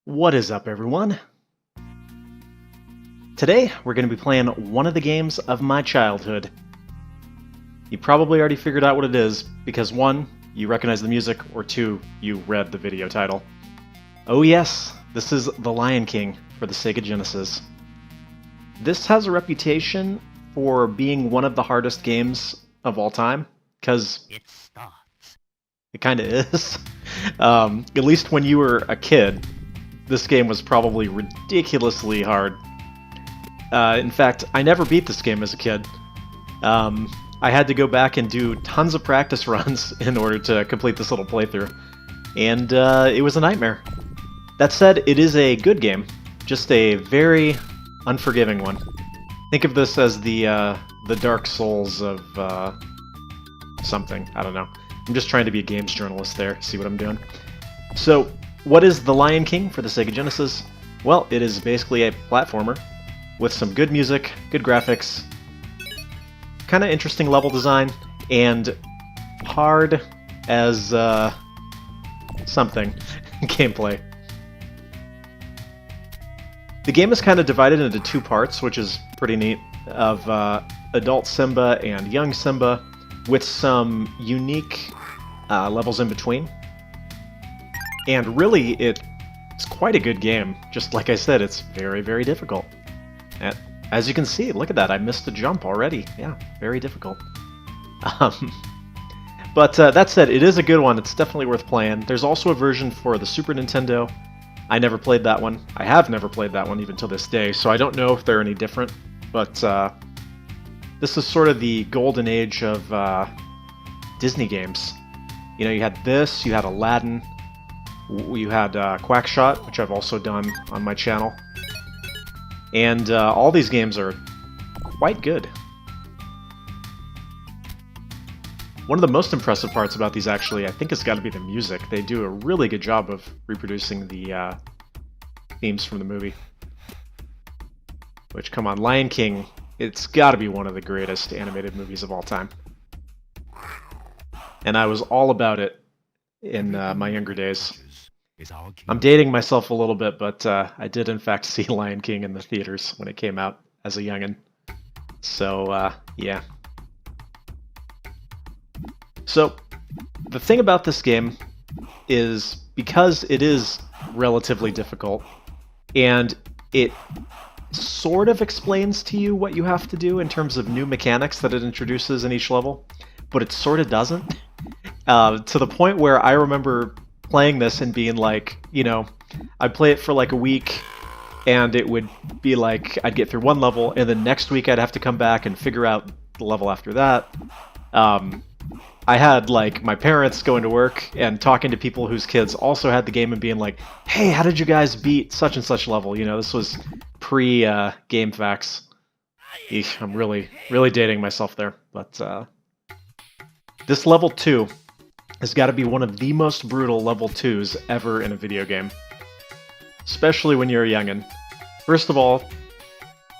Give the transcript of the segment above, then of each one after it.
What is up, everyone? Today, we're going to be playing one of the games of my childhood. You probably already figured out what it is, because 1, you recognize the music, or 2, you read the video title. Oh yes, this is The Lion King for the Sega Genesis. This has a reputation for being one of the hardest games of all time, because it kind of is. At least when you were a kid, this game was probably ridiculously hard. In fact, I never beat this game as a kid. I had to go back and do tons of practice runs in order to complete this little playthrough, and it was a nightmare. That said, it is a good game, just a very unforgiving one. Think of this as the Dark Souls of something. I don't know. I'm just trying to be a games journalist there, see what I'm doing. So, what is The Lion King for the Sega Genesis? Well, it is basically a platformer with some good music, good graphics, kind of interesting level design, and hard as something gameplay. The game is kind of divided into 2 parts, which is pretty neat, of adult Simba and young Simba, with some unique levels in between. And really, it's quite a good game. Just like I said, it's very, very difficult. And as you can see, look at that, I missed a jump already. Yeah, very difficult. But that said, it is a good one. It's definitely worth playing. There's also a version for the Super Nintendo. I never played that one. I have never played that one even to this day, so I don't know if they're any different. But this is sort of the golden age of Disney games. You know, you had this, you had Aladdin, you had Quackshot, which I've also done on my channel. And all these games are quite good. One of the most impressive parts about these, actually, I think has got to be the music. They do a really good job of reproducing the themes from the movie. Which, come on, Lion King, it's got to be one of the greatest animated movies of all time. And I was all about it in my younger days. I'm dating myself a little bit, but I did in fact see Lion King in the theaters when it came out as a youngin'. So, yeah. So, the thing about this game is, because it is relatively difficult, and it sort of explains to you what you have to do in terms of new mechanics that it introduces in each level, but it sort of doesn't. To the point where I remember playing this and being like, you know, I'd play it for like a week, and it would be like I'd get through one level, and then next week I'd have to come back and figure out the level after that. I had like my parents going to work and talking to people whose kids also had the game and being like, hey, how did you guys beat such and such level? You know, this was pre-Game Facts. Eesh, I'm really dating myself there. But this level 2 has got to be one of the most brutal level 2s ever in a video game. Especially when you're a youngin'. First of all,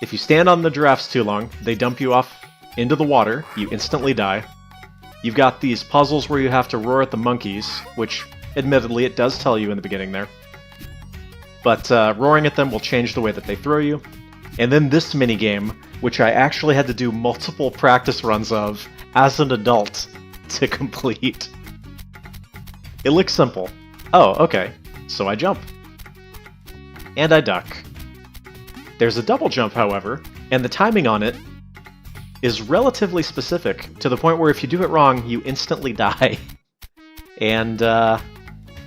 if you stand on the giraffes too long, they dump you off into the water, you instantly die. You've got these puzzles where you have to roar at the monkeys, which, admittedly, it does tell you in the beginning there. But roaring at them will change the way that they throw you. And then this minigame, which I actually had to do multiple practice runs of as an adult to complete. It looks simple. Oh, okay. So I jump. And I duck. There's a double jump, however, and the timing on it is relatively specific, to the point where if you do it wrong, you instantly die. And,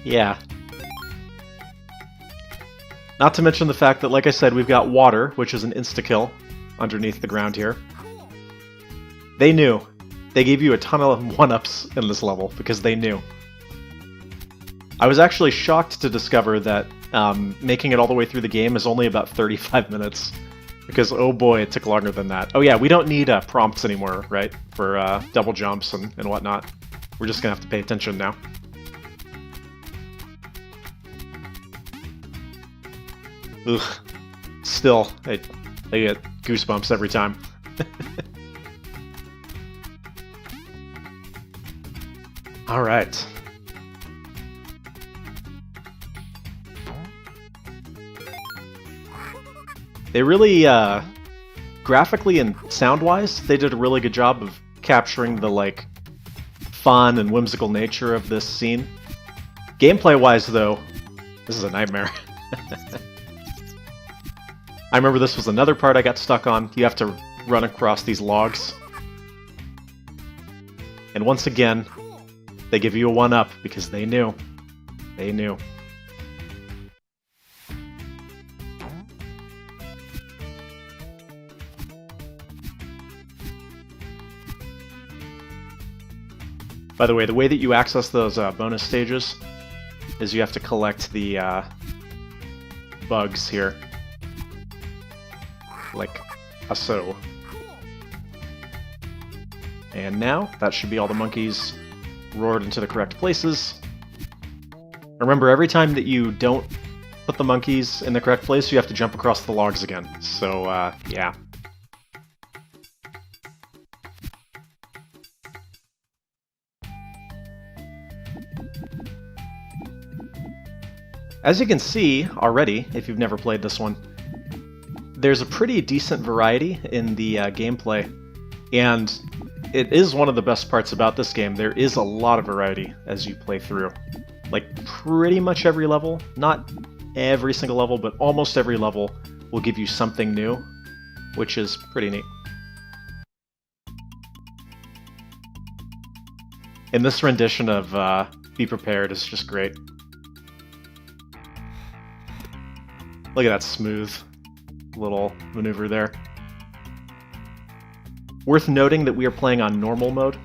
yeah. Not to mention the fact that, like I said, we've got water, which is an insta-kill underneath the ground here. They knew. They gave you a ton of one-ups in this level, because they knew. I was actually shocked to discover that making it all the way through the game is only about 35 minutes. Because, oh boy, it took longer than that. Oh yeah, we don't need prompts anymore, right? For double jumps and whatnot. We're just gonna have to pay attention now. Ugh. Still, I get goosebumps every time. Alright. They really, graphically and sound-wise, they did a really good job of capturing the, like, fun and whimsical nature of this scene. Gameplay-wise, though, this is a nightmare. I remember this was another part I got stuck on. You have to run across these logs. And once again, they give you a 1-up because they knew. They knew. By the way that you access those bonus stages is you have to collect the bugs here. Like so. And now, that should be all the monkeys roared into the correct places. Remember, every time that you don't put the monkeys in the correct place, you have to jump across the logs again. So, yeah. As you can see already, if you've never played this one, there's a pretty decent variety in the gameplay, and it is one of the best parts about this game. There is a lot of variety as you play through. Like, pretty much every level, not every single level, but almost every level will give you something new, which is pretty neat. And this rendition of Be Prepared is just great. Look at that smooth little maneuver there. Worth noting that we are playing on normal mode.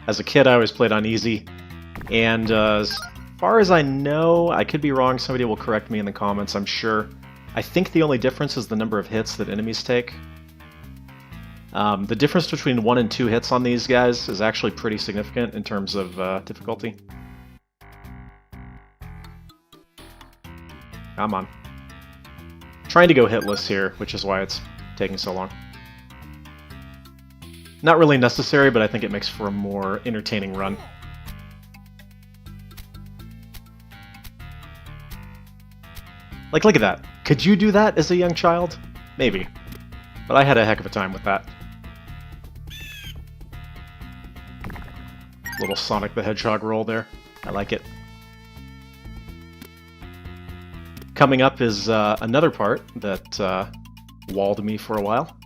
As a kid, I always played on easy, and as far as I know, I could be wrong, somebody will correct me in the comments, I'm sure. I think the only difference is the number of hits that enemies take. The difference between 1 and 2 hits on these guys is actually pretty significant in terms of difficulty. Come on. Trying to go hitless here, which is why it's taking so long. Not really necessary, but I think it makes for a more entertaining run. Like, look at that. Could you do that as a young child? Maybe. But I had a heck of a time with that. Little Sonic the Hedgehog roll there. I like it. Coming up is another part that walled me for a while.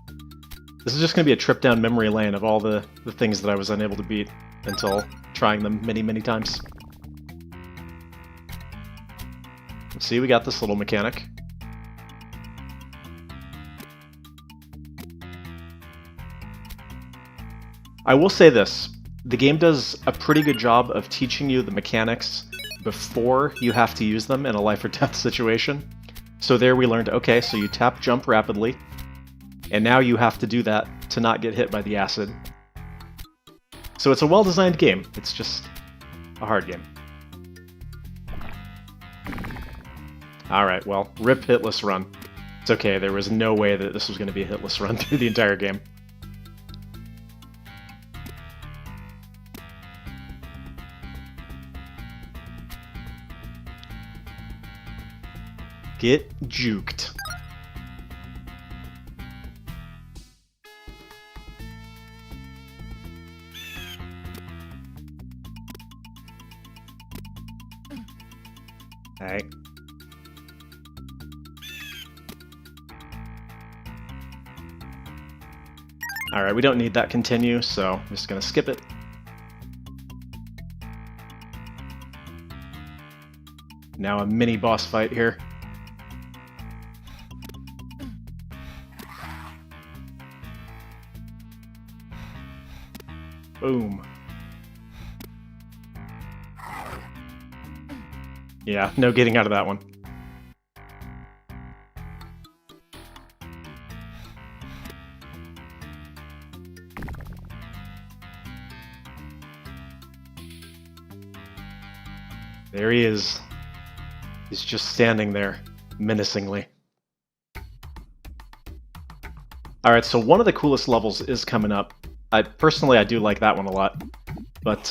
This is just going to be a trip down memory lane of all the things that I was unable to beat until trying them many, many times. See, we got this little mechanic. I will say this. The game does a pretty good job of teaching you the mechanics before you have to use them in a life or death situation. So there we learned, okay, so you tap jump rapidly, and now you have to do that to not get hit by the acid. So it's a well-designed game, it's just a hard game. Alright, well, rip hitless run. It's okay, there was no way that this was going to be a hitless run through the entire game. Get juked. Alright. Alright, we don't need that continue, so I'm just gonna skip it. Now a mini boss fight here. Boom. Yeah, no getting out of that one. There he is. He's just standing there, menacingly. Alright, so one of the coolest levels is coming up. Personally, I do like that one a lot, but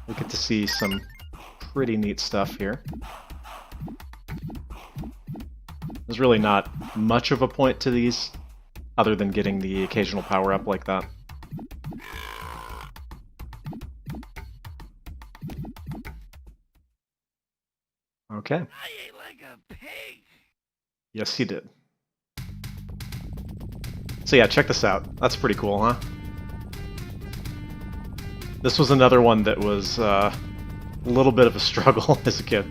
we get to see some pretty neat stuff here. There's really not much of a point to these, other than getting the occasional power-up like that. Okay. I ate like a pig. Yes, he did. So yeah, check this out. That's pretty cool, huh? This was another one that was a little bit of a struggle as a kid.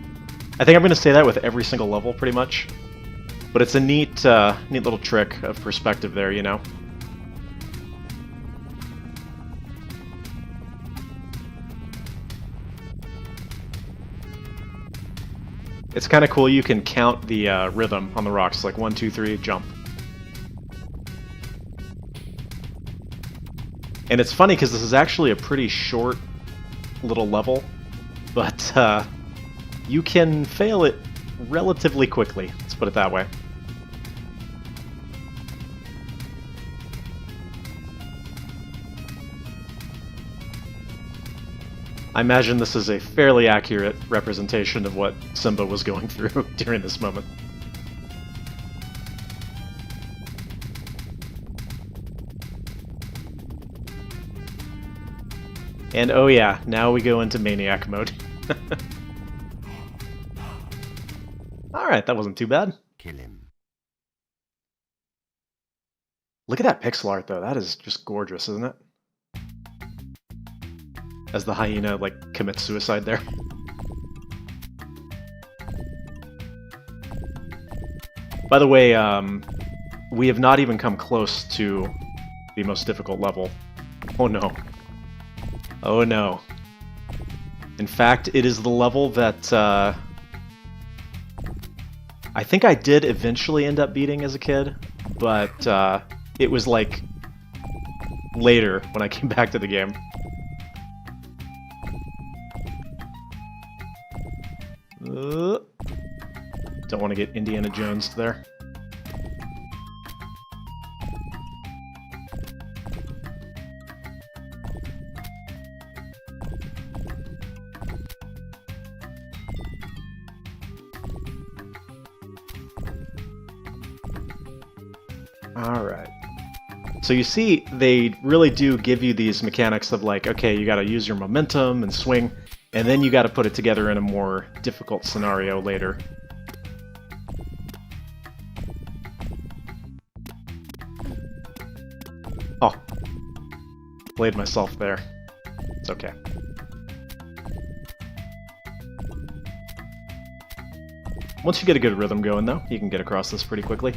I think I'm going to say that with every single level, pretty much. But it's a neat little trick of perspective there, you know? It's kind of cool. You can count the rhythm on the rocks, like 1, 2, 3, jump. And it's funny because this is actually a pretty short little level, but you can fail it relatively quickly, let's put it that way. I imagine this is a fairly accurate representation of what Simba was going through during this moment. And oh yeah, now we go into Maniac mode. Alright, that wasn't too bad. Kill him. Look at that pixel art though, that is just gorgeous, isn't it? As the hyena, like, commits suicide there. By the way, we have not even come close to the most difficult level. Oh no. Oh no. In fact, it is the level that I think I did eventually end up beating as a kid, but it was like later when I came back to the game. Don't want to get Indiana Jones there. Alright. So you see, they really do give you these mechanics of like, okay, you gotta use your momentum and swing, and then you gotta put it together in a more difficult scenario later. Oh. Played myself there. It's okay. Once you get a good rhythm going, though, you can get across this pretty quickly.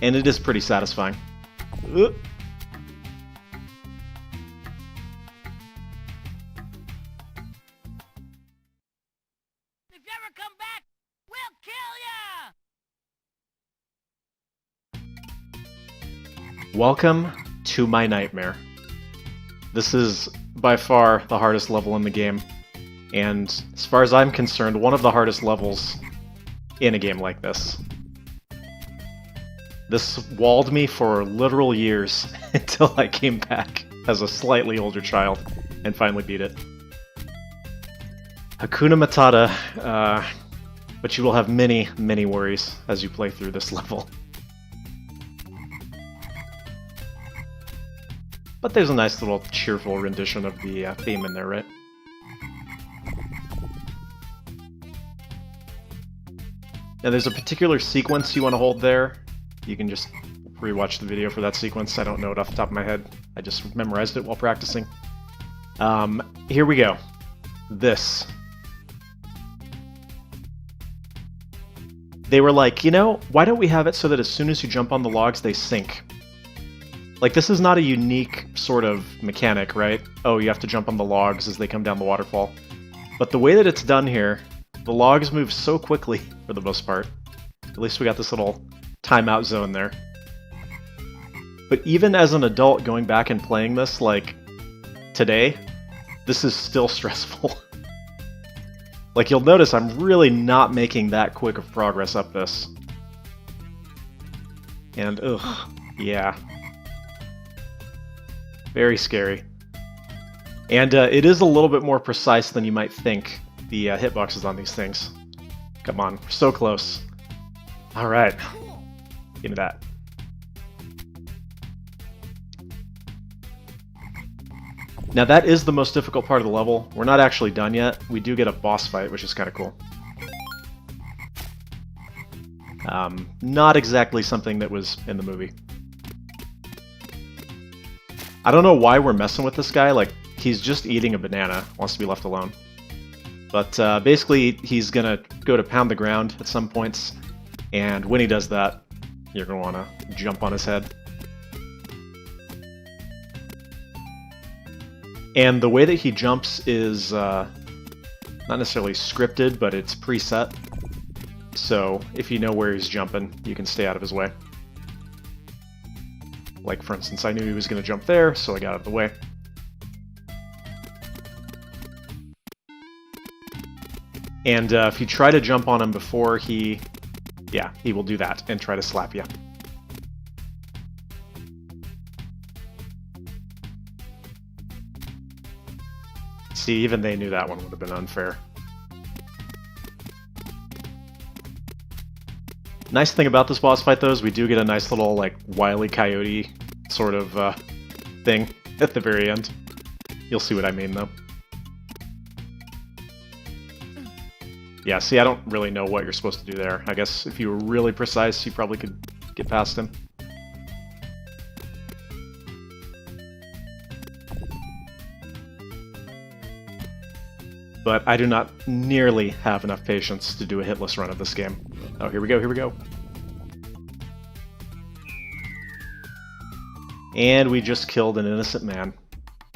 And it is pretty satisfying. If you ever come back, we'll kill ya! Welcome to my nightmare. This is by far the hardest level in the game, and as far as I'm concerned, one of the hardest levels in a game like this. This walled me for literal years until I came back as a slightly older child and finally beat it. Hakuna Matata, but you will have many, many worries as you play through this level. But there's a nice little cheerful rendition of the theme in there, right? Now there's a particular sequence you want to hold there. You can just rewatch the video for that sequence. I don't know it off the top of my head. I just memorized it while practicing. Here we go. This. They were like, you know, why don't we have it so that as soon as you jump on the logs, they sink? Like, this is not a unique sort of mechanic, right? Oh, you have to jump on the logs as they come down the waterfall. But the way that it's done here, the logs move so quickly, for the most part. At least we got this little timeout zone there. But even as an adult going back and playing this, like, today, this is still stressful. Like, you'll notice I'm really not making that quick of progress up this. And, ugh, yeah. Very scary. And it is a little bit more precise than you might think, the hitboxes on these things. Come on, we're so close. Alright. Give me that. Now that is the most difficult part of the level. We're not actually done yet. We do get a boss fight, which is kind of cool. Not exactly something that was in the movie. I don't know why we're messing with this guy. Like, he's just eating a banana, wants to be left alone. But basically, he's gonna go to pound the ground at some points, and when he does that, you're gonna want to jump on his head. And the way that he jumps is not necessarily scripted, but it's preset. So if you know where he's jumping, you can stay out of his way. Like, for instance, I knew he was going to jump there, so I got out of the way. And if you try to jump on him before he will do that and try to slap you. See, even they knew that one would have been unfair. Nice thing about this boss fight, though, is we do get a nice little, like, Wile E. Coyote sort of thing at the very end. You'll see what I mean, though. Yeah, see, I don't really know what you're supposed to do there. I guess if you were really precise, you probably could get past him. But I do not nearly have enough patience to do a hitless run of this game. Oh, here we go, here we go. And we just killed an innocent man.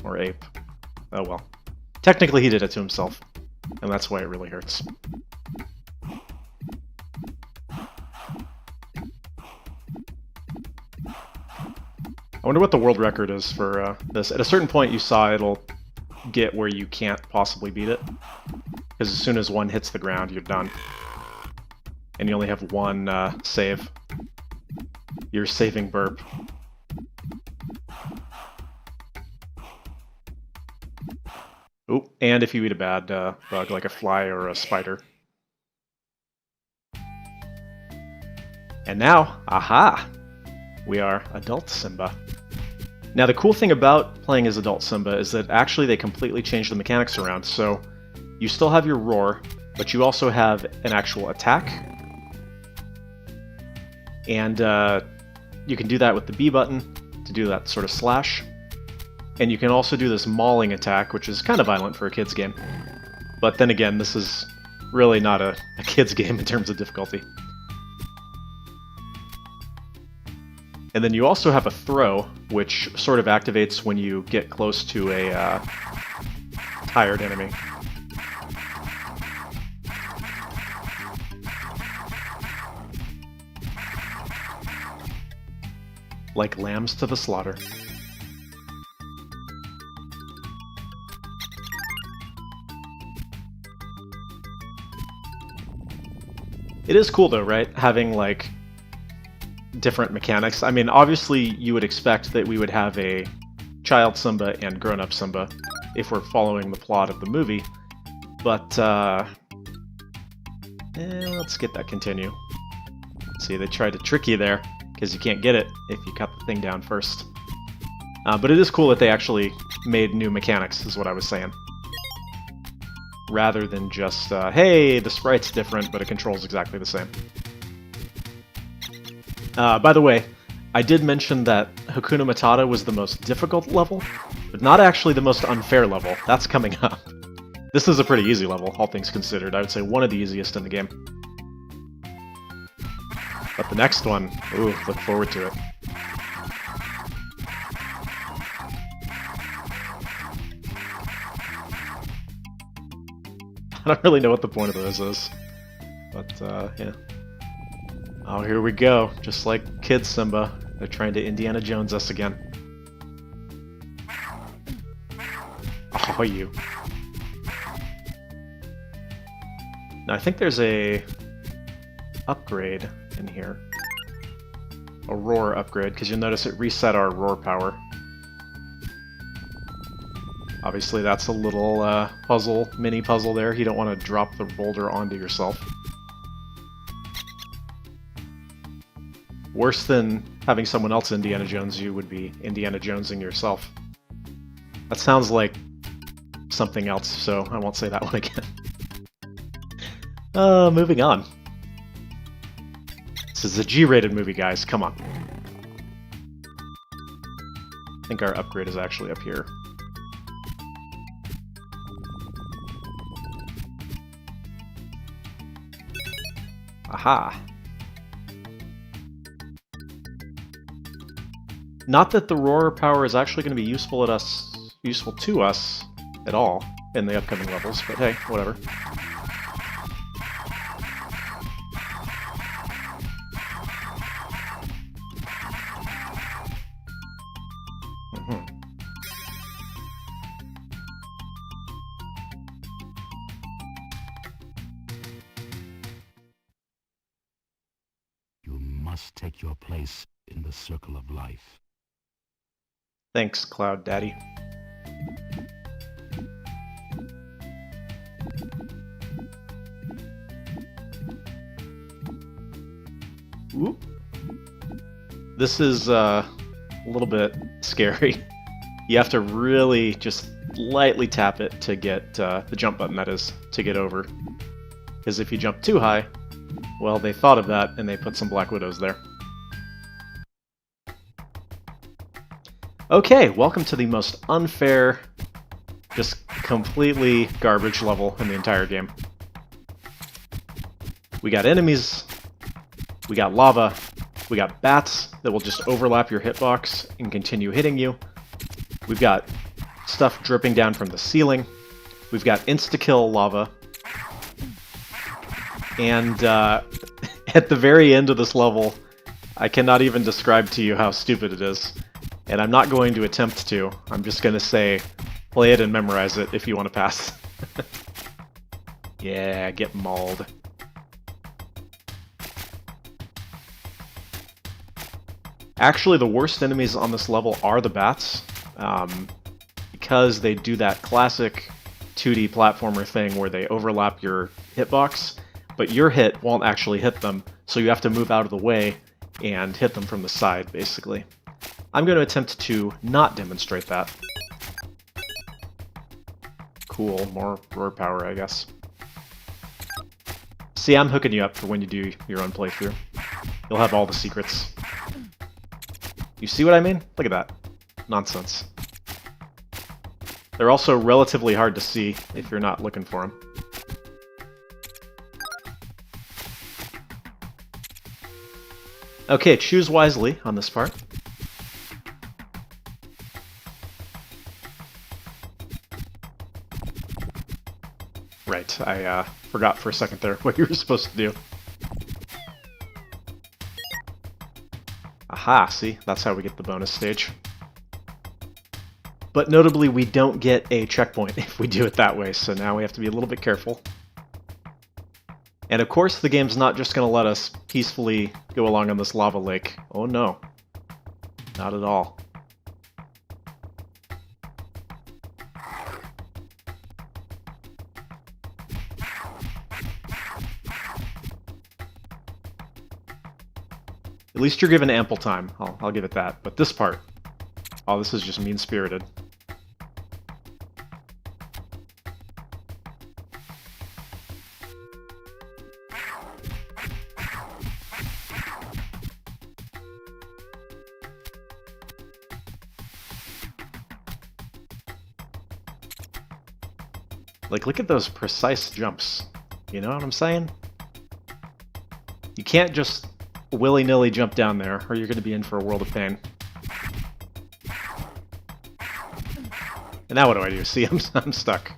Or ape. Oh well. Technically he did it to himself. And that's why it really hurts. I wonder what the world record is for this. At a certain point you saw it'll get where you can't possibly beat it. Because as soon as one hits the ground, you're done. And you only have one save. You're saving burp. Ooh, and if you eat a bad bug, like a fly or a spider. And now, aha! We are adult Simba. Now the cool thing about playing as adult Simba is that actually they completely changed the mechanics around, so you still have your roar, but you also have an actual attack. And you can do that with the B button to do that sort of slash. And you can also do this mauling attack, which is kind of violent for a kid's game. But then again, this is really not a kid's game in terms of difficulty. And then you also have a throw, which sort of activates when you get close to a tired enemy. Like lambs to the slaughter. It is cool though, right? Having like different mechanics. I mean, obviously you would expect that we would have a child Simba and grown-up Simba if we're following the plot of the movie, but let's get that continue. See, they tried to trick you there, because you can't get it if you cut the thing down first. But it is cool that they actually made new mechanics, is what I was saying. Rather than just, hey, the sprite's different, but it controls exactly the same. By the way, I did mention that Hakuna Matata was the most difficult level, but not actually the most unfair level. That's coming up. This is a pretty easy level, all things considered. I would say one of the easiest in the game. But the next one, ooh, look forward to it. I don't really know what the point of those is, but yeah. Oh, here we go. Just like Kid Simba, they're trying to Indiana Jones us again. Oh, you. Now I think there's a upgrade in here. A roar upgrade, because you'll notice it reset our roar power. Obviously that's a little puzzle, mini puzzle there. You don't want to drop the boulder onto yourself. Worse than having someone else Indiana Jones you would be Indiana Jonesing yourself. That sounds like something else, so I won't say that one again. Moving on. This is a G-rated movie, guys. Come on. I think our upgrade is actually up here. Aha. Not that the roar power is actually going to be useful to us at all in the upcoming levels, but hey, whatever. You must take your place in the circle of life. Thanks, Cloud Daddy. Ooh. This is a little bit scary. You have to really just lightly tap it to get the jump button, that is, to get over. Because if you jump too high, well, they thought of that and they put some Black Widows there. Okay, welcome to the most unfair, just completely garbage level in the entire game. We got enemies, we got lava, we got bats that will just overlap your hitbox and continue hitting you. We've got stuff dripping down from the ceiling. We've got insta-kill lava. And at the very end of this level, I cannot even describe to you how stupid it is. And I'm not going to attempt to. I'm just going to say, play it and memorize it if you want to pass. Yeah, get mauled. Actually, the worst enemies on this level are the bats, because they do that classic 2D platformer thing where they overlap your hitbox, but your hit won't actually hit them, so you have to move out of the way and hit them from the side, basically. I'm going to attempt to not demonstrate that. Cool, more roar power, I guess. See, I'm hooking you up for when you do your own playthrough. You'll have all the secrets. You see what I mean? Look at that. Nonsense. They're also relatively hard to see if you're not looking for them. Okay, choose wisely on this part. Right, I forgot for a second there what you were supposed to do. Aha, see? That's how we get the bonus stage. But notably, we don't get a checkpoint if we do it that way, so now we have to be a little bit careful. And of course, the game's not just going to let us peacefully go along on this lava lake. Oh no. Not at all. At least you're given ample time, I'll give it that. But this part, oh, this is just mean-spirited. Like, look at those precise jumps. You know what I'm saying? You can't just willy-nilly jump down there, or you're going to be in for a world of pain. And now what do I do? See, I'm stuck.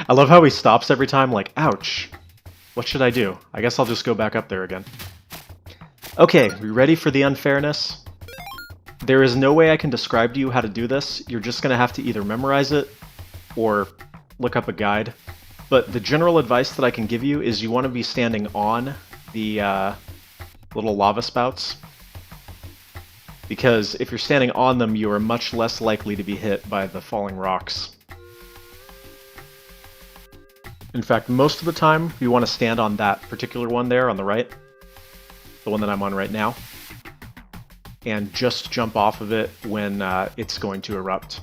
I love how he stops every time, like, ouch. What should I do? I guess I'll just go back up there again. Okay, we ready for the unfairness? There is no way I can describe to you how to do this. You're just going to have to either memorize it or look up a guide. But the general advice that I can give you is you want to be standing on the little lava spouts. Because if you're standing on them, you are much less likely to be hit by the falling rocks. In fact, most of the time, you want to stand on that particular one there on the right, the one that I'm on right now, and just jump off of it when it's going to erupt.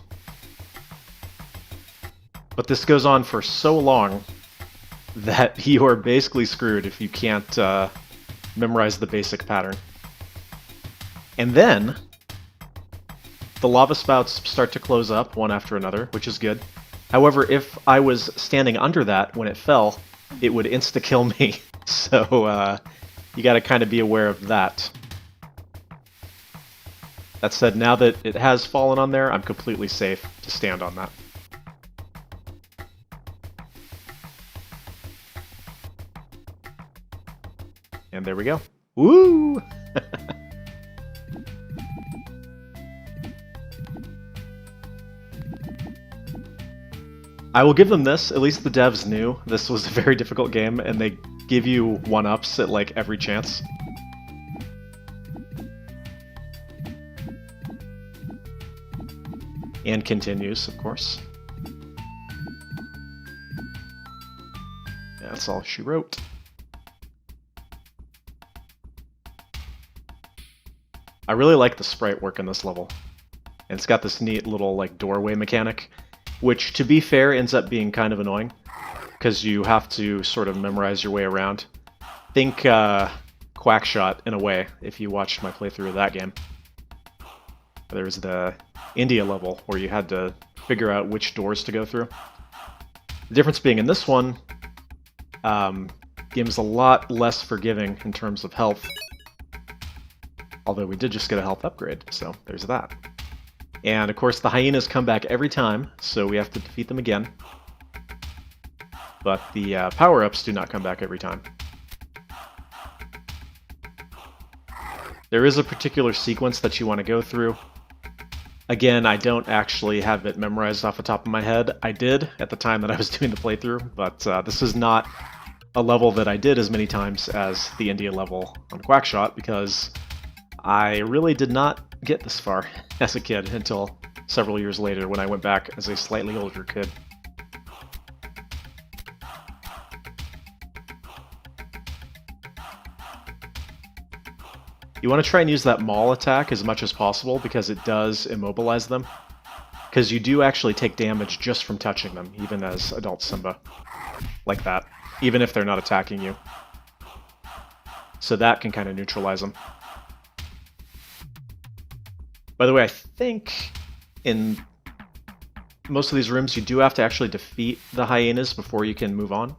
But this goes on for so long that you are basically screwed if you can't memorize the basic pattern. And then the lava spouts start to close up one after another, which is good. However, if I was standing under that when it fell, it would insta-kill me. So you gotta kind of be aware of that. That said, now that it has fallen on there, I'm completely safe to stand on that. And there we go. Woo! I will give them this, at least the devs knew this was a very difficult game, and they give you 1-ups at like every chance. And continues, of course. Yeah, that's all she wrote. I really like the sprite work in this level. And it's got this neat little like doorway mechanic, which, to be fair, ends up being kind of annoying, because you have to sort of memorize your way around. Think Quackshot, in a way, if you watched my playthrough of that game. There's the India level, where you had to figure out which doors to go through. The difference being in this one, game's a lot less forgiving in terms of health. Although we did just get a health upgrade, so there's that. And of course the hyenas come back every time, so we have to defeat them again. But the power-ups do not come back every time. There is a particular sequence that you want to go through. Again, I don't actually have it memorized off the top of my head. I did at the time that I was doing the playthrough, but this is not a level that I did as many times as the India level on Quackshot, because I really did not get this far as a kid until several years later when I went back as a slightly older kid. You want to try and use that maul attack as much as possible because it does immobilize them. Because you do actually take damage just from touching them, even as adult Simba. Like that. Even if they're not attacking you. So that can kind of neutralize them. By the way, I think in most of these rooms you do have to actually defeat the hyenas before you can move on.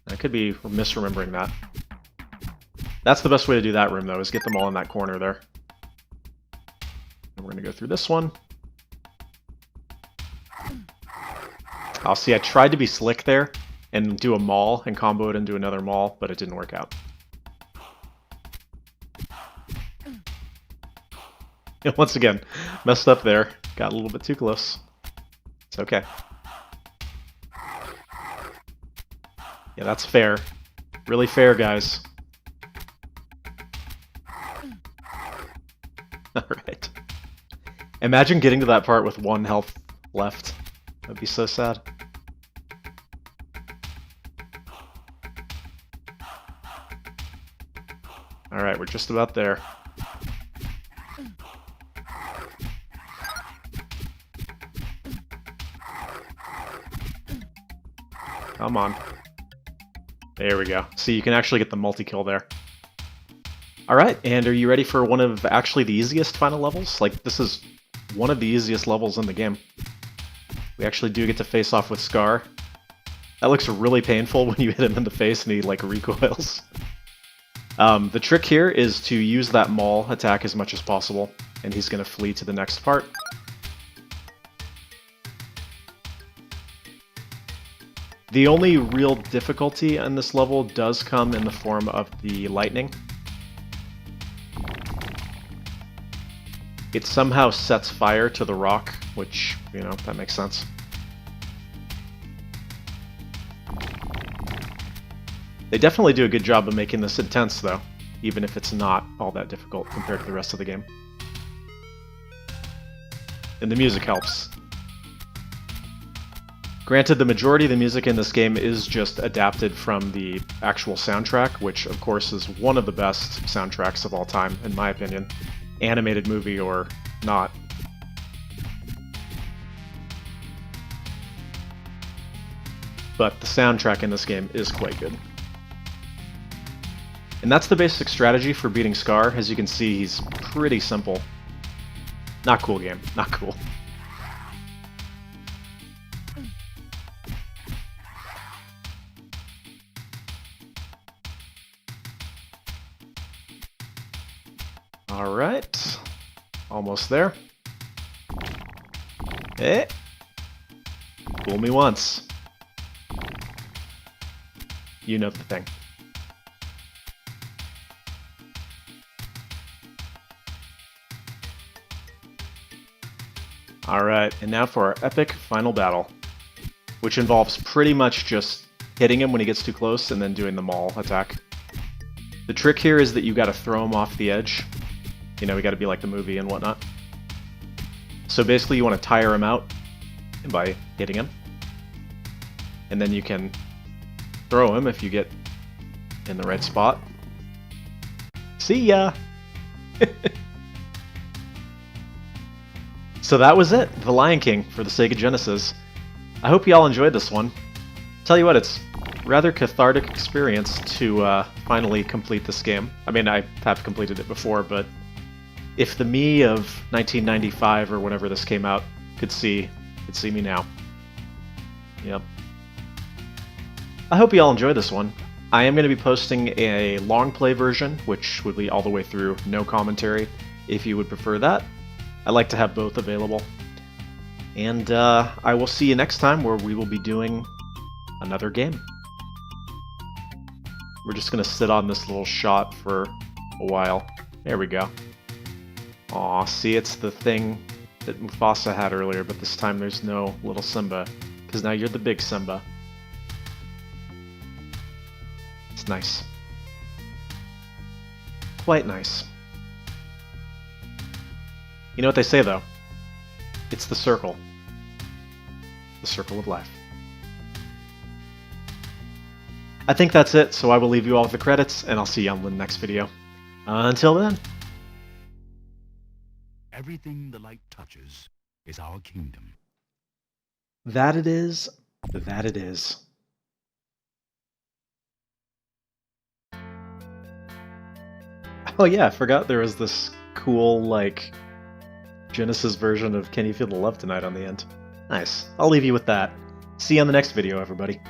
I could be misremembering that. That's the best way to do that room, though, is get them all in that corner there. And we're going to go through this one. I'll see, I tried to be slick there and do a maul and combo it into another maul, but it didn't work out. And once again, messed up there. Got a little bit too close. It's okay. Yeah, that's fair. Really fair, guys. Alright. Imagine getting to that part with 1 health left. That'd be so sad. Alright, we're just about there. Come on. There we go. See, you can actually get the multi-kill there. Alright, and are you ready for one of actually the easiest final levels? Like, this is one of the easiest levels in the game. We actually do get to face off with Scar. That looks really painful when you hit him in the face and he, like, recoils. The trick here is to use that maul attack as much as possible, and he's going to flee to the next part. The only real difficulty in this level does come in the form of the lightning. It somehow sets fire to the rock, which, you know, that makes sense. They definitely do a good job of making this intense, though, even if it's not all that difficult compared to the rest of the game. And the music helps. Granted, the majority of the music in this game is just adapted from the actual soundtrack, which of course is one of the best soundtracks of all time, in my opinion, animated movie or not. But the soundtrack in this game is quite good. And that's the basic strategy for beating Scar. As you can see, he's pretty simple. Not cool, game. Not cool. Alright. Almost there. Eh. Fool me once. You know the thing. Alright, and now for our epic final battle, which involves pretty much just hitting him when he gets too close and then doing the maul attack. The trick here is that you gotta throw him off the edge. You know, we gotta be like the movie and whatnot. So basically you want to tire him out by hitting him. And then you can throw him if you get in the right spot. See ya! So that was it, The Lion King for the Sega Genesis. I hope you all enjoyed this one. Tell you what, it's a rather cathartic experience to finally complete this game. I mean, I have completed it before, but if the me of 1995 or whenever this came out could see me now. Yep. I hope you all enjoy this one. I am going to be posting a long play version, which would be all the way through, no commentary, if you would prefer that. I like to have both available. And I will see you next time where we will be doing another game. We're just going to sit on this little shot for a while. There we go. Aw, see, it's the thing that Mufasa had earlier, but this time there's no little Simba, because now you're the big Simba. It's nice. Quite nice. You know what they say, though? It's the circle. The circle of life. I think that's it, so I will leave you all with the credits, and I'll see you on the next video. Until then. Everything the light touches is our kingdom. That it is. That it is. Oh yeah, I forgot there was this cool, like, Genesis version of Can You Feel the Love Tonight on the end. Nice. I'll leave you with that. See you on the next video, everybody.